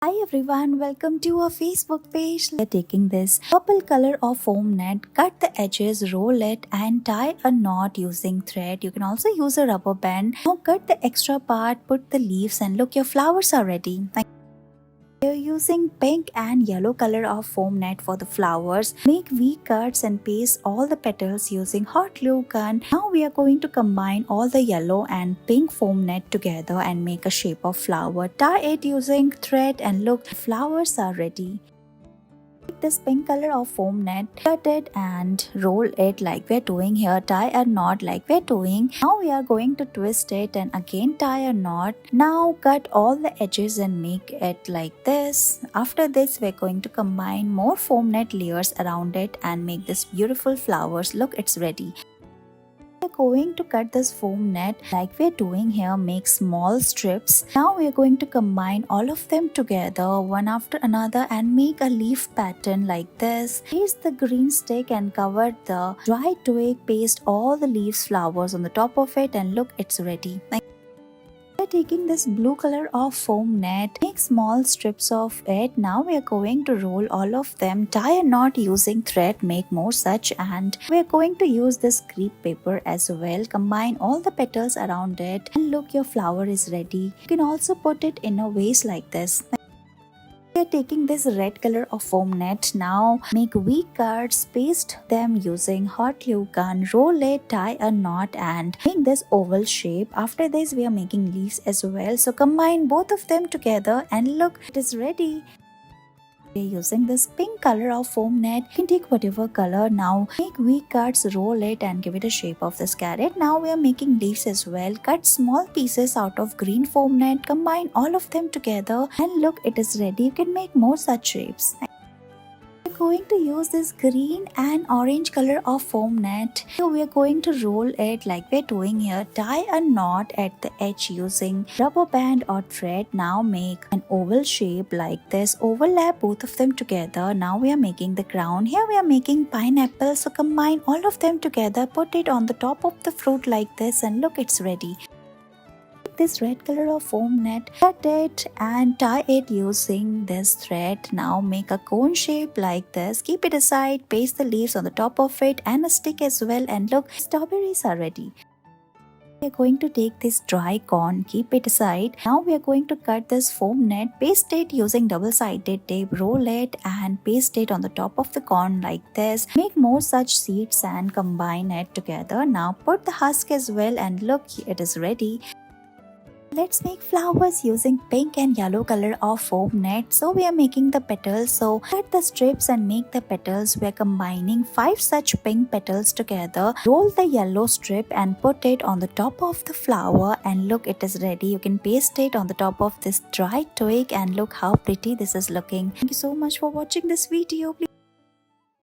Hi everyone, welcome to our Facebook page. We're taking this purple color of foam net, cut the edges, roll it and tie a knot using thread. You can also use a rubber band. Now cut the extra part, put the leaves and look, your flowers are ready. We're using pink and yellow color of foam net for the flowers. Make V cuts and paste all the petals using hot glue gun. Now we are going to combine all the yellow and pink foam net together and make a shape of flower. Tie it using thread and look, flowers are ready. Take this pink color of foam net, cut it and roll it like we're doing here. Tie a knot like we're doing. Now we are going to twist it and again tie a knot. Now cut all the edges and make it like this. After this, we're going to combine more foam net layers around it and make this beautiful flowers. Look, it's ready. We're going to cut this foam net like we're doing here, make small strips. Now we're going to combine all of them together one after another and make a leaf pattern like this. Place the green stick and cover the dry twig, paste all the leaves flowers on the top of it and look, it's ready. We're taking this blue color of foam net, make small strips of it. Now we are going to roll all of them, tie a knot using thread, make more such, and we are going to use this crepe paper as well. Combine all the petals around it and look, your flower is ready. You can also put it in a vase like this. We are taking this red color of foam net. Now make V cuts, paste them using hot glue gun, roll it, tie a knot and make this oval shape. After this, we are making leaves as well. So combine both of them together and look, it is ready. We are using this pink color of foam net. You can take whatever color. Now make V cuts, roll it and give it a shape of this carrot. Now we are making leaves as well. Cut small pieces out of green foam net. Combine all of them together and look, it is ready. You can make more such shapes. We're going to use this green and orange color of foam net. So we are going to roll it like we're doing here. Tie a knot at the edge using rubber band or thread. Now make an oval shape like this. Overlap both of them together. Now we are making the crown. Here we are making pineapple. So combine all of them together. Put it on the top of the fruit like this and look, it's ready. This red color of foam net, cut it and tie it using this thread. Now make a cone shape like this, keep it aside, paste the leaves on the top of it and a stick as well and look, strawberries are ready. We are going to take this dry corn, keep it aside. Now we are going to cut this foam net, paste it using double-sided tape, roll it and paste it on the top of the corn like this. Make more such seeds and combine it together. Now put the husk as well and look, it is ready. Let's make flowers using pink and yellow color of foam net. So we are making the petals. So cut the strips and make the petals. We are combining 5 such pink petals together. Roll the yellow strip and put it on the top of the flower and look, it is ready. You can paste it on the top of this dry twig and look how pretty this is looking. Thank you so much for watching this video. Please